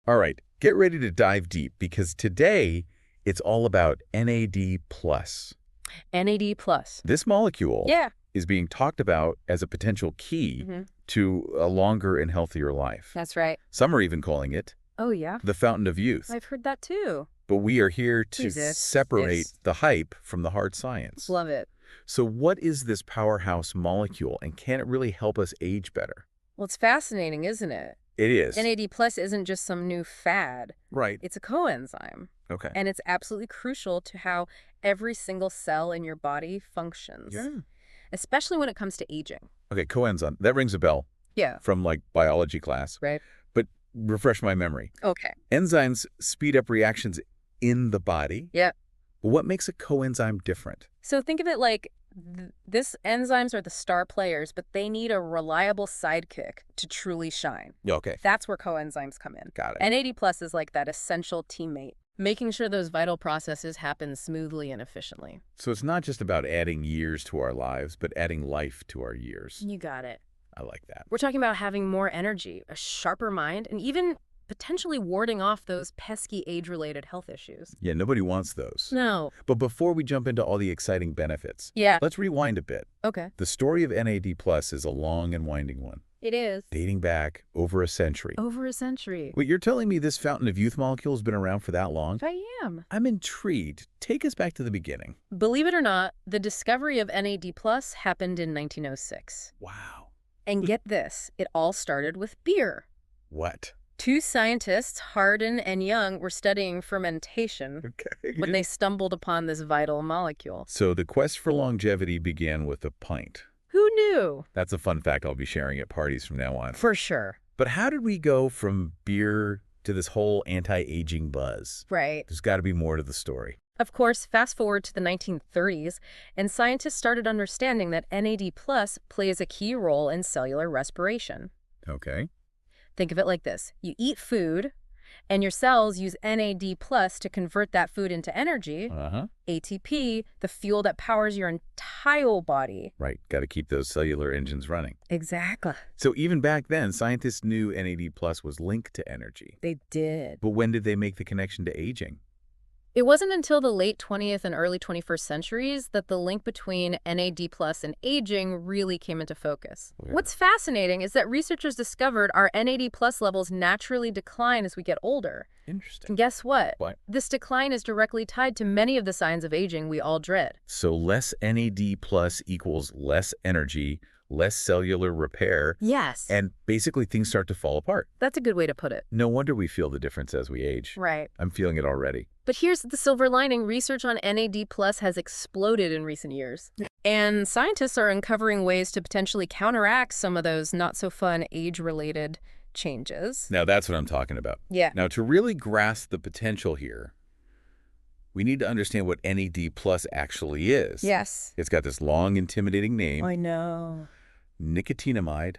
All right, get ready to dive deep because today it's all about NAD+. NAD plus. This molecule Yeah. is being talked about as a potential key hmm to a longer and healthier life. That's right. Some are even calling it Oh, yeah? the fountain of youth. I've heard that too. But we are here to Jesus. separate Yes. the hype from the hard science. Love it. So what is this powerhouse molecule, and can it really help us age better? Well, it's fascinating, isn't it? It is. NAD plus isn't just some new fad. Right. It's a coenzyme. Okay. And it's absolutely crucial to how every single cell in your body functions. Yeah. Especially when it comes to aging. Okay, coenzyme. That rings a bell Yeah. from, like, biology class. Right. But refresh my memory. Okay. Enzymes speed up reactions in the body. Yeah. What makes a coenzyme different? So think of it like this enzymes are the star players, but they need a reliable sidekick to truly shine. Okay. That's where coenzymes come in. Got it. NAD plus is like that essential teammate, making sure those vital processes happen smoothly and efficiently. So it's not just about adding years to our lives, but adding life to our years. You got it. I like that. We're talking about having more energy, a sharper mind, and even potentially warding off those pesky age-related health issues. Yeah, nobody wants those. No. But before we jump into all the exciting benefits, Yeah. let's rewind a bit. Okay. The story of NAD Plus is a long and winding one, It is. dating back over a century. Over a century. Wait, you're telling me this fountain of youth molecule has been around for that long? I am. I'm intrigued. Take us back to the beginning. Believe it or not, the discovery of NAD plus happened in 1906. Wow. And get this, it all started with beer. What? Two scientists, Hardin and Young, were studying fermentation Okay. when they stumbled upon this vital molecule. So the quest for longevity began with a pint. Who knew? That's a fun fact I'll be sharing at parties from now on. For sure. But how did we go from beer to this whole anti-aging buzz? Right. There's got to be more to the story. Of course, fast forward to the 1930s, and scientists started understanding that NAD plus plays a key role in cellular respiration. Okay. Think of it like this. You eat food, and your cells use NAD plus to convert that food into energy, Uh-huh. ATP, the fuel that powers your entire body. Right. Got to keep those cellular engines running. Exactly. So even back then, scientists knew NAD plus was linked to energy. They did. But when did they make the connection to aging? It wasn't until the late 20th and early 21st centuries that the link between NAD plus and aging really came into focus. Yeah. What's fascinating is that researchers discovered our NAD plus levels naturally decline as we get older. Interesting. And guess what? What? This decline is directly tied to many of the signs of aging we all dread. So less NAD plus equals less energy, less cellular repair, Yes. and basically things start to fall apart. That's a good way to put it. No wonder we feel the difference as we age. Right. I'm feeling it already. But here's the silver lining. Research on NAD plus has exploded in recent years. And scientists are uncovering ways to potentially counteract some of those not-so-fun age-related changes. Now that's what I'm talking about. Yeah. Now to really grasp the potential here, we need to understand what NAD plus actually is. Yes. It's got this long, intimidating name, I know. nicotinamide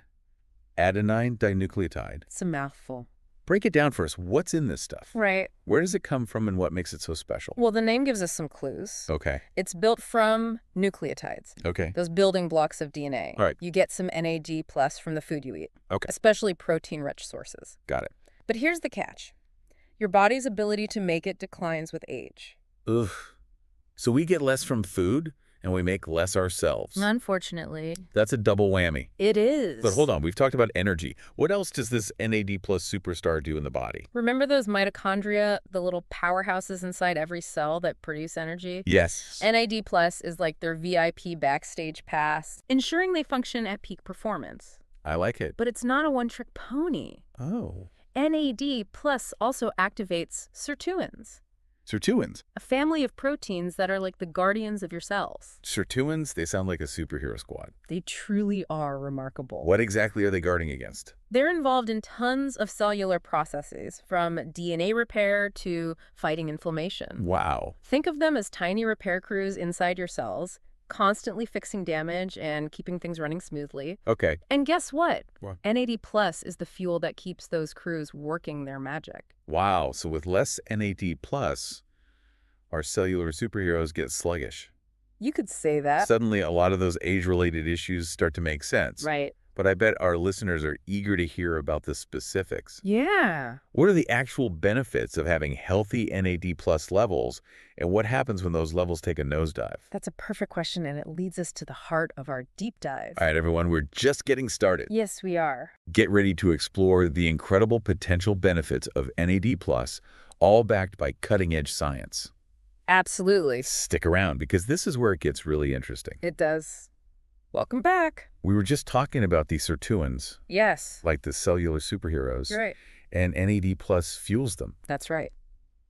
adenine dinucleotide. It's a mouthful. Break it down for us. What's in this stuff? Right. Where does it come from and what makes it so special? Well, the name gives us some clues. Okay. It's built from nucleotides, Okay. those building blocks of DNA. All right. You get some NAD plus from the food you eat, Okay. especially protein-rich sources. Got it. But here's the catch. Your body's ability to make it declines with age. Ugh. So we get less from food and we make less ourselves. Unfortunately. That's a double whammy. It is. But hold on, we've talked about energy. What else does this NAD plus superstar do in the body? Remember those mitochondria, the little powerhouses inside every cell that produce energy? Yes. NAD plus is like their VIP backstage pass, ensuring they function at peak performance. I like it. But it's not a one-trick pony. Oh. NAD plus also activates sirtuins, Sirtuins. a family of proteins that are like the guardians of your cells. Sirtuins, they sound like a superhero squad. They truly are remarkable. What exactly are they guarding against? They're involved in tons of cellular processes, from DNA repair to fighting inflammation. Wow. Think of them as tiny repair crews inside your cells, constantly fixing damage and keeping things running smoothly. Okay. And guess what? What? NAD plus is the fuel that keeps those crews working their magic. Wow. So with less NAD plus, our cellular superheroes get sluggish. You could say that. Suddenly, a lot of those age-related issues start to make sense. Right. But I bet our listeners are eager to hear about the specifics. Yeah. What are the actual benefits of having healthy NAD plus levels, and what happens when those levels take a nosedive? That's a perfect question, and it leads us to the heart of our deep dive. All right, everyone, we're just getting started. Yes, we are. Get ready to explore the incredible potential benefits of NAD+, all backed by cutting-edge science. Absolutely. Stick around, because this is where it gets really interesting. It does. Welcome back. We were just talking about these sirtuins, Yes. like the cellular superheroes, You're right. and NAD+ fuels them. That's right.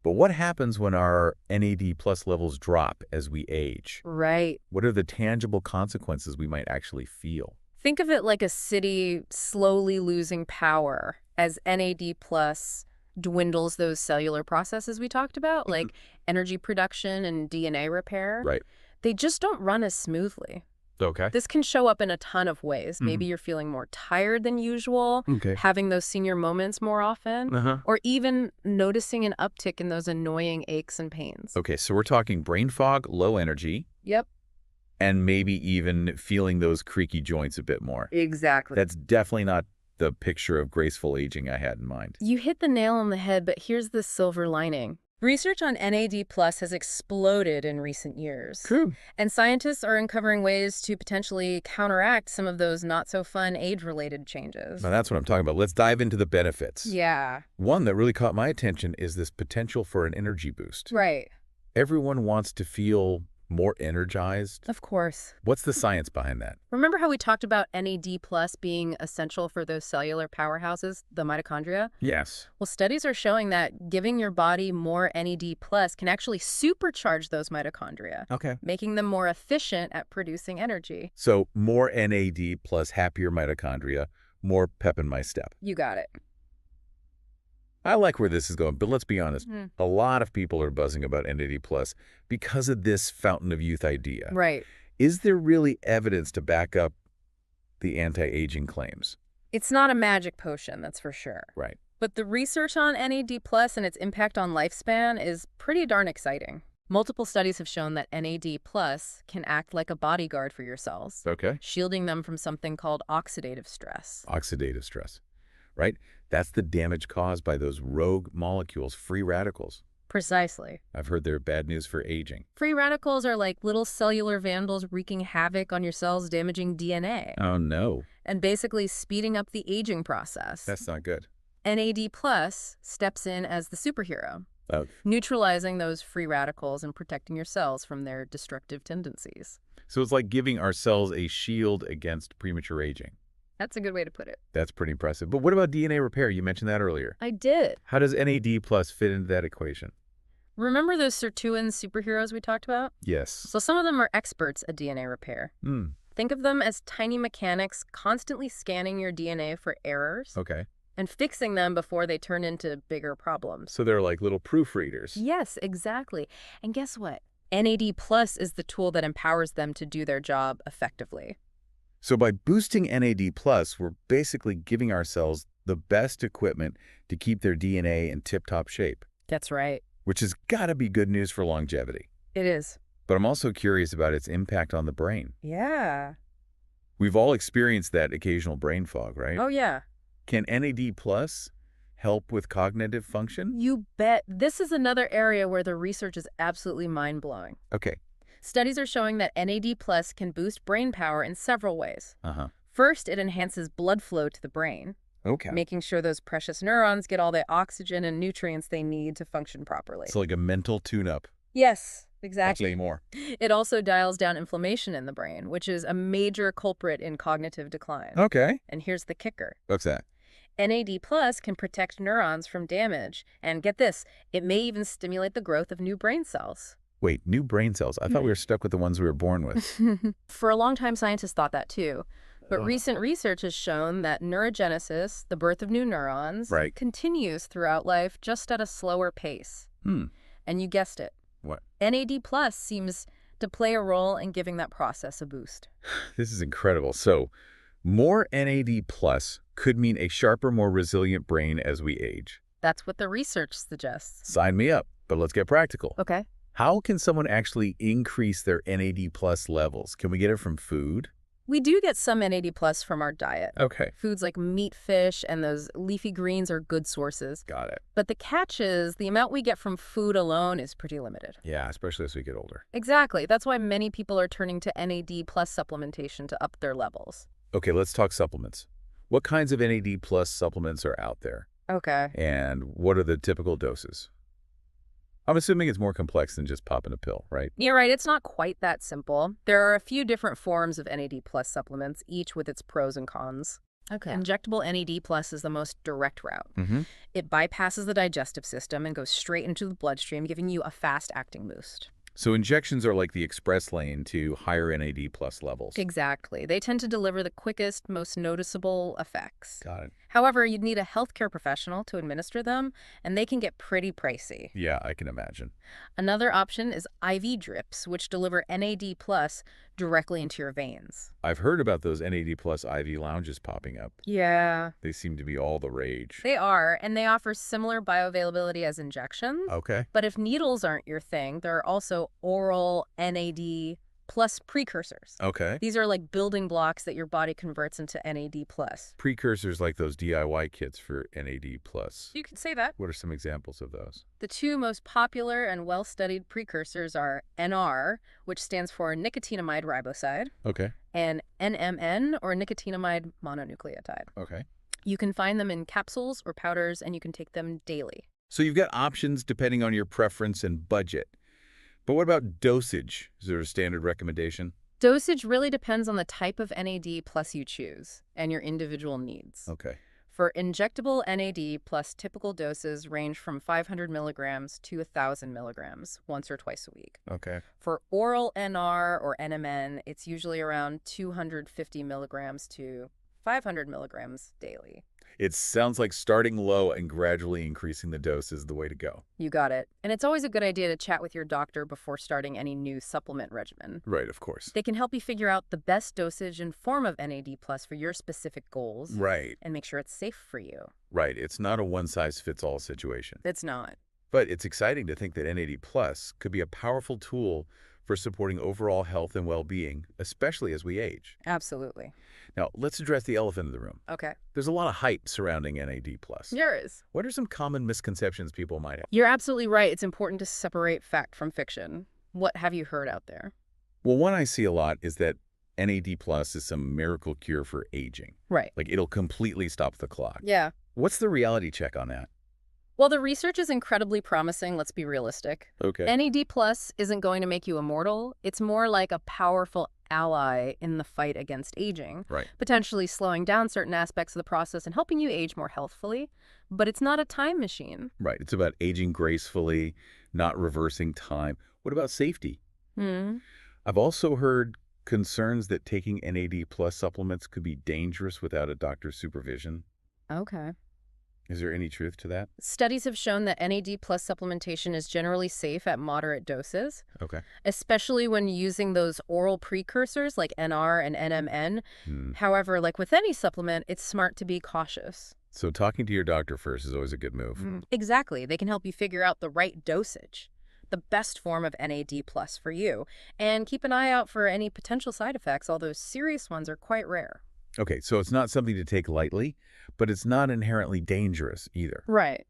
But what happens when our NAD+ levels drop as we age? Right. What are the tangible consequences we might actually feel? Think of it like a city slowly losing power as NAD plus dwindles those cellular processes we talked about, like energy production and DNA repair. Right. They just don't run as smoothly. Okay. This can show up in a ton of ways. Maybe you're feeling more tired than usual, Okay. having those senior moments more often, or even noticing an uptick in those annoying aches and pains. Okay, so we're talking brain fog, low energy, Yep. and maybe even feeling those creaky joints a bit more. Exactly. That's definitely not the picture of graceful aging I had in mind. You hit the nail on the head, but here's the silver lining. Research on NAD+ has exploded in recent years. True. And scientists are uncovering ways to potentially counteract some of those not-so-fun age-related changes. Now that's what I'm talking about. Let's dive into the benefits. Yeah. One that really caught my attention is this potential for an energy boost. Right. Everyone wants to feel more energized. Of course. What's the science behind that? Remember how we talked about NAD+ being essential for those cellular powerhouses, the mitochondria? Yes. Well, studies are showing that giving your body more NAD+ can actually supercharge those mitochondria, Okay. making them more efficient at producing energy. So more NAD plus happier mitochondria, more pep in my step. You got it. I like where this is going, but let's be honest. Hmm. A lot of people are buzzing about NAD plus because of this fountain of youth idea. Right. Is there really evidence to back up the anti-aging claims? It's not a magic potion, that's for sure. Right. But the research on NAD+ and its impact on lifespan is pretty darn exciting. Multiple studies have shown that NAD+ can act like a bodyguard for your cells, Okay. shielding them from something called oxidative stress. Oxidative stress, right? That's the damage caused by those rogue molecules, free radicals. Precisely. I've heard they're bad news for aging. Free radicals are like little cellular vandals wreaking havoc on your cells, damaging DNA, Oh, no. and basically speeding up the aging process. That's not good. NAD+ steps in as the superhero, Oh, neutralizing those free radicals and protecting your cells from their destructive tendencies. so it's like giving our cells a shield against premature aging. That's a good way to put it. That's pretty impressive. But what about DNA repair? You mentioned that earlier. I did. How does NAD plus fit into that equation? Remember those sirtuin superheroes we talked about? Yes. So some of them are experts at DNA repair. Think of them as tiny mechanics constantly scanning your DNA for errors Okay. and fixing them before they turn into bigger problems. So they're like little proofreaders. Yes, exactly. And guess what? NAD+ is the tool that empowers them to do their job effectively. So by boosting NAD plus, we're basically giving our cells the best equipment to keep their DNA in tip-top shape, That's right. which has got to be good news for longevity. It is. But I'm also curious about its impact on the brain. Yeah. We've all experienced that occasional brain fog, right? Oh, yeah. Can NAD plus help with cognitive function? You bet. This is another area where the research is absolutely mind-blowing. Okay. Studies are showing that NAD+ can boost brain power in several ways. First, it enhances blood flow to the brain, Okay. making sure those precious neurons get all the oxygen and nutrients they need to function properly. It's like a mental tune-up. Yes, exactly. Actually, more. It also dials down inflammation in the brain, which is a major culprit in cognitive decline. Okay. And here's the kicker. What's that? NAD+ can protect neurons from damage, and get this, it may even stimulate the growth of new brain cells. Wait, new brain cells. I thought we were stuck with the ones we were born with. For a long time, scientists thought that too. But recent research has shown that neurogenesis, the birth of new neurons, Right. continues throughout life just at a slower pace. Hmm. And you guessed it. What? NAD+ seems to play a role in giving that process a boost. This is incredible. So, more NAD plus could mean a sharper, more resilient brain as we age. That's what the research suggests. Sign me up, but let's get practical. Okay. How can someone actually increase their NAD plus levels? Can we get it from food? We do get some NAD+ from our diet. Okay. Foods like meat, fish, and those leafy greens are good sources. Got it. But the catch is the amount we get from food alone is pretty limited. Yeah, especially as we get older. Exactly. That's why many people are turning to NAD+ supplementation to up their levels. Okay, let's talk supplements. What kinds of NAD plus supplements are out there? Okay. And what are the typical doses? I'm assuming it's more complex than just popping a pill, right? You're right, it's not quite that simple. There are a few different forms of NAD+ supplements, each with its pros and cons. Okay. Injectable NAD+ is the most direct route. Mm-hmm. It bypasses the digestive system and goes straight into the bloodstream, giving you a fast-acting boost. So injections are like the express lane to higher NAD plus levels. Exactly. They tend to deliver the quickest, most noticeable effects. Got it. However, you'd need a healthcare professional to administer them, and they can get pretty pricey. Yeah, I can imagine. Another option is IV drips, which deliver NAD+ directly into your veins. I've heard about those NAD plus IV lounges popping up. Yeah. They seem to be all the rage. They are, and they offer similar bioavailability as injections. Okay. But if needles aren't your thing, there are also oral NAD+ precursors. Okay. These are like building blocks that your body converts into NAD+. Precursors like those DIY kits for NAD plus. You could say that. What are some examples of those? The two most popular and well-studied precursors are NR, which stands for nicotinamide riboside, Okay. and NMN, or nicotinamide mononucleotide. Okay. You can find them in capsules or powders, and you can take them daily. So you've got options depending on your preference and budget. But what about dosage? Is there a standard recommendation? Dosage really depends on the type of NAD+ you choose and your individual needs. Okay. For injectable NAD+, typical doses range from 500 milligrams to 1,000 milligrams once or twice a week. Okay. For oral NR or NMN, it's usually around 250 milligrams to 500 milligrams daily. It sounds like starting low and gradually increasing the dose is the way to go. You got it. And it's always a good idea to chat with your doctor before starting any new supplement regimen. Right, of course. They can help you figure out the best dosage and form of NAD+ for your specific goals. Right, And make sure it's safe for you. right. It's not a one-size-fits-all situation. It's not. But it's exciting to think that NAD Plus could be a powerful tool for supporting overall health and well-being, especially as we age. Absolutely. Now, let's address the elephant in the room. Okay. There's a lot of hype surrounding NAD+. Yours. What are some common misconceptions people might have? You're absolutely right. It's important to separate fact from fiction. What have you heard out there? Well, one I see a lot is that NAD Plus is some miracle cure for aging. Right. Like it'll completely stop the clock. Yeah. What's the reality check on that? Well, the research is incredibly promising. Let's be realistic. Okay. NAD+ isn't going to make you immortal. It's more like a powerful ally in the fight against aging, Right. potentially slowing down certain aspects of the process and helping you age more healthfully. But it's not a time machine. Right. It's about aging gracefully, not reversing time. What about safety? I've also heard concerns that taking NAD Plus supplements could be dangerous without a doctor's supervision. Okay. Is there any truth to that? Studies have shown that NAD+ supplementation is generally safe at moderate doses, Okay. especially when using those oral precursors like NR and NMN. Hmm. However, like with any supplement, it's smart to be cautious. So talking to your doctor first is always a good move. Exactly. They can help you figure out the right dosage, the best form of NAD+ for you, and keep an eye out for any potential side effects, although serious ones are quite rare. Okay, so it's not something to take lightly, but it's not inherently dangerous either. Right.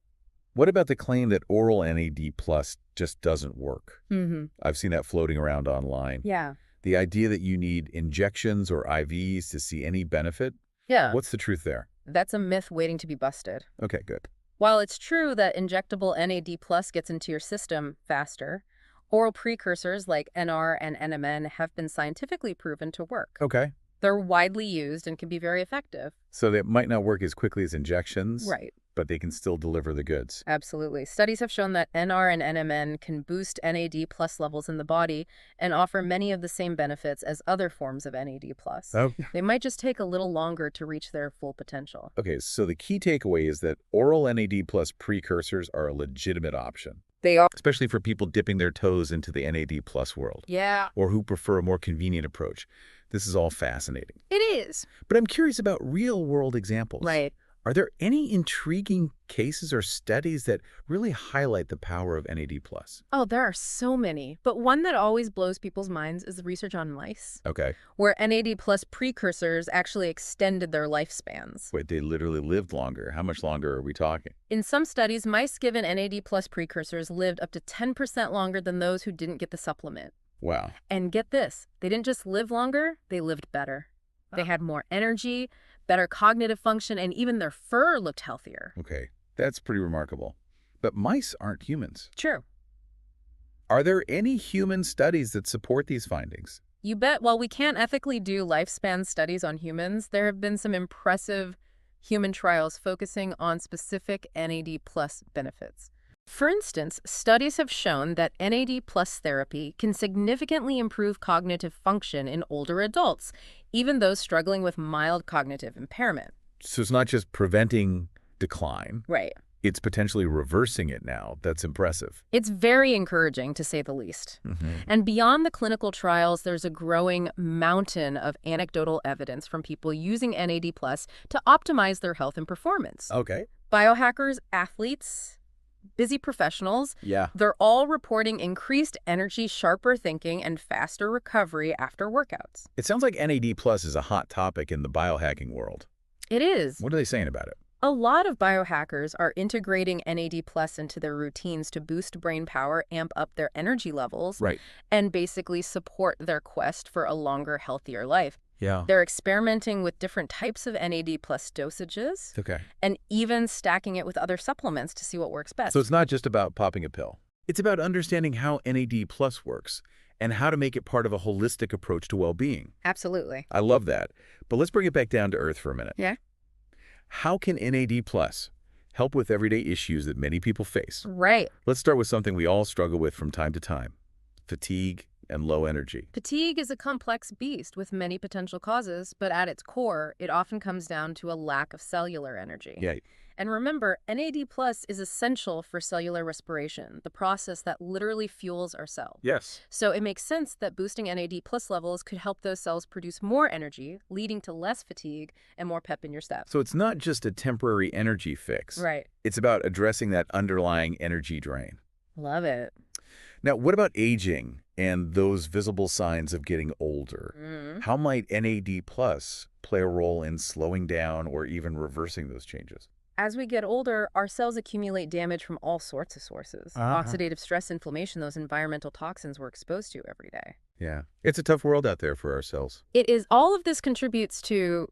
What about the claim that oral NAD Plus just doesn't work? I've seen that floating around online. Yeah. The idea that you need injections or IVs to see any benefit? Yeah. What's the truth there? That's a myth waiting to be busted. Okay, good. While it's true that injectable NAD+ gets into your system faster, oral precursors like NR and NMN have been scientifically proven to work. Okay. They're widely used and can be very effective. So they might not work as quickly as injections, Right. but they can still deliver the goods. Absolutely. Studies have shown that NR and NMN can boost NAD+ levels in the body and offer many of the same benefits as other forms of NAD+. Oh. They might just take a little longer to reach their full potential. Okay, so the key takeaway is that oral NAD Plus precursors are a legitimate option, They are. especially for people dipping their toes into the NAD Plus world, Yeah, or who prefer a more convenient approach. This is all fascinating. it is. But I'm curious about real-world examples. Right. Are there any intriguing cases or studies that really highlight the power of NAD+? Oh, there are so many. But one that always blows people's minds is the research on mice, Okay. where NAD plus precursors actually extended their lifespans. Wait, they literally lived longer. How much longer are we talking? In some studies, mice given NAD plus precursors lived up to 10% longer than those who didn't get the supplement. Wow. And get this, they didn't just live longer, they lived better. They had more energy, better cognitive function, and even their fur looked healthier. Okay, that's pretty remarkable. But mice aren't humans. True. Are there any human studies that support these findings? You bet. While we can't ethically do lifespan studies on humans, there have been some impressive human trials focusing on specific NAD plus benefits. For instance, studies have shown that NAD plus therapy can significantly improve cognitive function in older adults, even those struggling with mild cognitive impairment. So it's not just preventing decline. Right. It's potentially reversing it now. That's impressive. It's very encouraging, to say the least. And beyond the clinical trials, there's a growing mountain of anecdotal evidence from people using NAD plus to optimize their health and performance. Okay. Biohackers, athletes, busy professionals, Yeah. they're all reporting increased energy, sharper thinking, and faster recovery after workouts. It sounds like NAD plus is a hot topic in the biohacking world. It is. What are they saying about it? A lot of biohackers are integrating NAD plus into their routines to boost brain power, amp up their energy levels, Right. and basically support their quest for a longer, healthier life. Yeah. They're experimenting with different types of NAD plus dosages Okay. and even stacking it with other supplements to see what works best. So it's not just about popping a pill. It's about understanding how NAD plus works and how to make it part of a holistic approach to well-being. Absolutely. I love that. But let's bring it back down to earth for a minute. Yeah. How can NAD plus help with everyday issues that many people face? Right. Let's start with something we all struggle with from time to time: fatigue and low energy. Fatigue is a complex beast with many potential causes, but at its core, it often comes down to a lack of cellular energy. Yeah. And remember, NAD plus is essential for cellular respiration, the process that literally fuels our cells. Yes. So it makes sense that boosting NAD plus levels could help those cells produce more energy, leading to less fatigue and more pep in your step. So it's not just a temporary energy fix. Right. It's about addressing that underlying energy drain. Love it. Now, what about aging and those visible signs of getting older? How might NAD plus play a role in slowing down or even reversing those changes? As we get older, our cells accumulate damage from all sorts of sources. Oxidative stress, inflammation, those environmental toxins we're exposed to every day. Yeah. It's a tough world out there for our cells. It is, all of this contributes to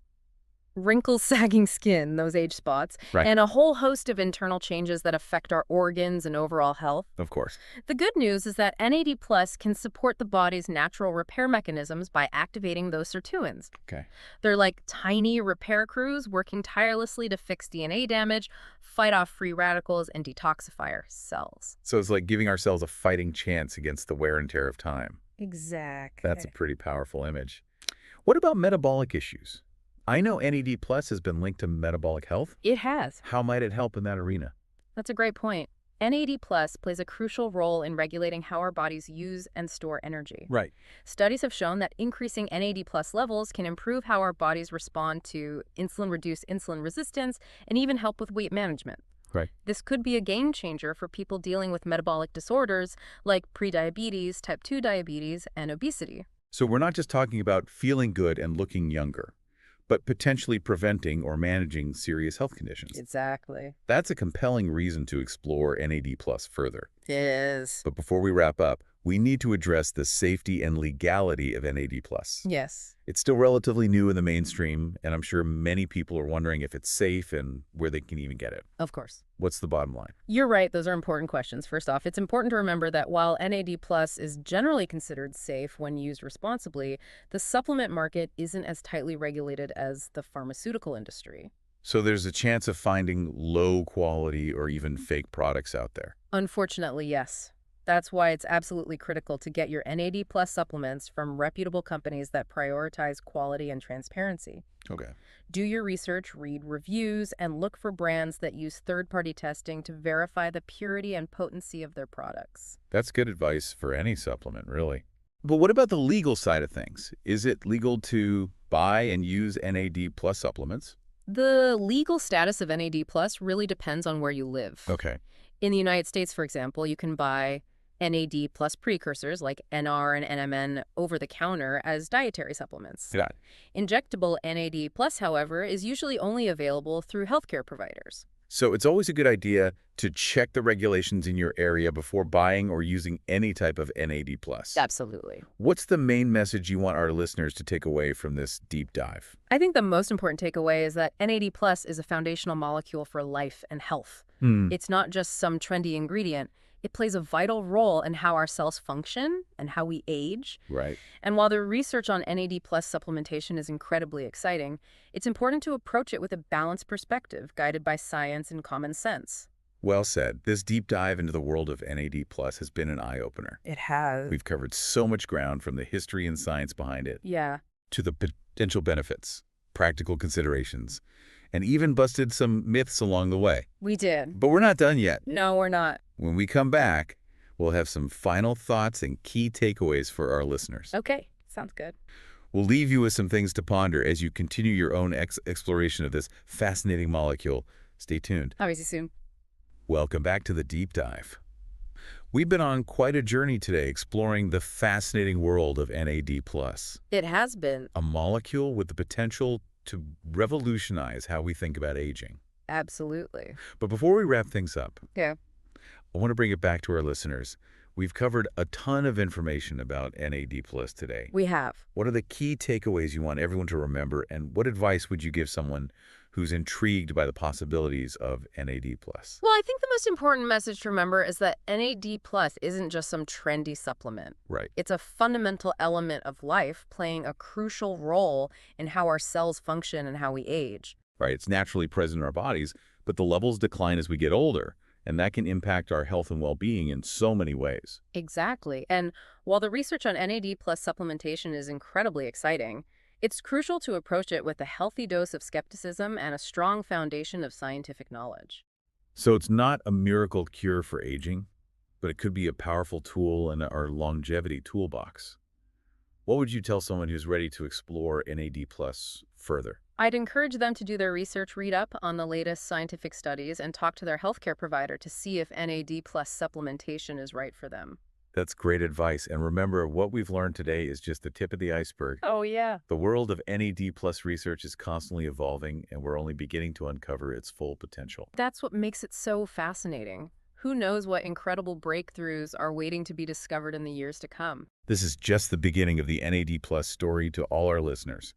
wrinkles, sagging skin, those age spots, Right. and a whole host of internal changes that affect our organs and overall health. Of course. The good news is that NAD plus can support the body's natural repair mechanisms by activating those sirtuins. Okay. They're like tiny repair crews working tirelessly to fix DNA damage, fight off free radicals, and detoxify our cells. So it's like giving ourselves a fighting chance against the wear and tear of time. Exactly. That's a pretty powerful image. What about metabolic issues? I know NAD plus has been linked to metabolic health. It has. How might it help in that arena? That's a great point. NAD plus plays a crucial role in regulating how our bodies use and store energy. Right. Studies have shown that increasing NAD plus levels can improve how our bodies respond to insulin, reduce insulin resistance, and even help with weight management. Right. This could be a game changer for people dealing with metabolic disorders like prediabetes, type 2 diabetes, and obesity. So we're not just talking about feeling good and looking younger, but potentially preventing or managing serious health conditions. Exactly. That's a compelling reason to explore NAD plus further. It is. But before we wrap up, we need to address the safety and legality of NAD plus. Yes. It's still relatively new in the mainstream, and I'm sure many people are wondering if it's safe and where they can even get it. Of course. What's the bottom line? You're right. Those are important questions. First off, it's important to remember that while NAD plus is generally considered safe when used responsibly, the supplement market isn't as tightly regulated as the pharmaceutical industry. So there's a chance of finding low quality or even fake products out there. Unfortunately, yes. That's why it's absolutely critical to get your NAD plus supplements from reputable companies that prioritize quality and transparency. Okay. Do your research, read reviews, and look for brands that use third-party testing to verify the purity and potency of their products. That's good advice for any supplement, really. But what about the legal side of things? Is it legal to buy and use NAD plus supplements? The legal status of NAD plus really depends on where you live. Okay. In the United States, for example, you can buy NAD plus precursors like NR and NMN over the counter as dietary supplements. Got it. Injectable NAD plus, however, is usually only available through healthcare providers. So it's always a good idea to check the regulations in your area before buying or using any type of NAD+. Absolutely. What's the main message you want our listeners to take away from this deep dive? I think the most important takeaway is that NAD plus is a foundational molecule for life and health. It's not just some trendy ingredient. It plays a vital role in how our cells function and how we age. Right. And while the research on NAD plus supplementation is incredibly exciting, it's important to approach it with a balanced perspective, guided by science and common sense. Well said. This deep dive into the world of NAD+ has been an eye-opener. It has. We've covered so much ground, from the history and science behind it Yeah. to the potential benefits, practical considerations, and even busted some myths along the way. We did. But we're not done yet. No, we're not. When we come back, we'll have some final thoughts and key takeaways for our listeners. Okay. Sounds good. We'll leave you with some things to ponder as you continue your own exploration of this fascinating molecule. Stay tuned. Obviously soon. Welcome back to the deep dive. We've been on quite a journey today exploring the fascinating world of NAD+, It has been. a molecule with the potential to revolutionize how we think about aging. Absolutely. But before we wrap things up, Yeah. I want to bring it back to our listeners. We've covered a ton of information about NAD+ today. We have. What are the key takeaways you want everyone to remember, and what advice would you give someone who's intrigued by the possibilities of NAD+? Well, I think the most important message to remember is that NAD plus isn't just some trendy supplement. Right. It's a fundamental element of life, playing a crucial role in how our cells function and how we age. Right. It's naturally present in our bodies, but the levels decline as we get older, and that can impact our health and well-being in so many ways. Exactly. And while the research on NAD plus supplementation is incredibly exciting, it's crucial to approach it with a healthy dose of skepticism and a strong foundation of scientific knowledge. So it's not a miracle cure for aging, but it could be a powerful tool in our longevity toolbox. What would you tell someone who's ready to explore NAD+ further? I'd encourage them to do their research, read up on the latest scientific studies, and talk to their healthcare provider to see if NAD plus supplementation is right for them. That's great advice. And remember, what we've learned today is just the tip of the iceberg. Oh, yeah. The world of NAD+ research is constantly evolving, and we're only beginning to uncover its full potential. That's what makes it so fascinating. Who knows what incredible breakthroughs are waiting to be discovered in the years to come. This is just the beginning of the NAD+ story to all our listeners.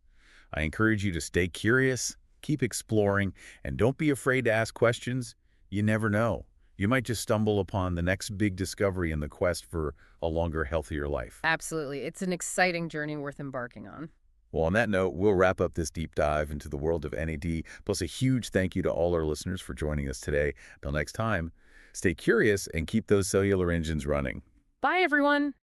I encourage you to stay curious, keep exploring, and don't be afraid to ask questions. You never know. You might just stumble upon the next big discovery in the quest for a longer, healthier life. Absolutely. It's an exciting journey worth embarking on. Well, on that note, we'll wrap up this deep dive into the world of NAD, plus a huge thank you to all our listeners for joining us today. Until next time, stay curious and keep those cellular engines running. Bye, everyone.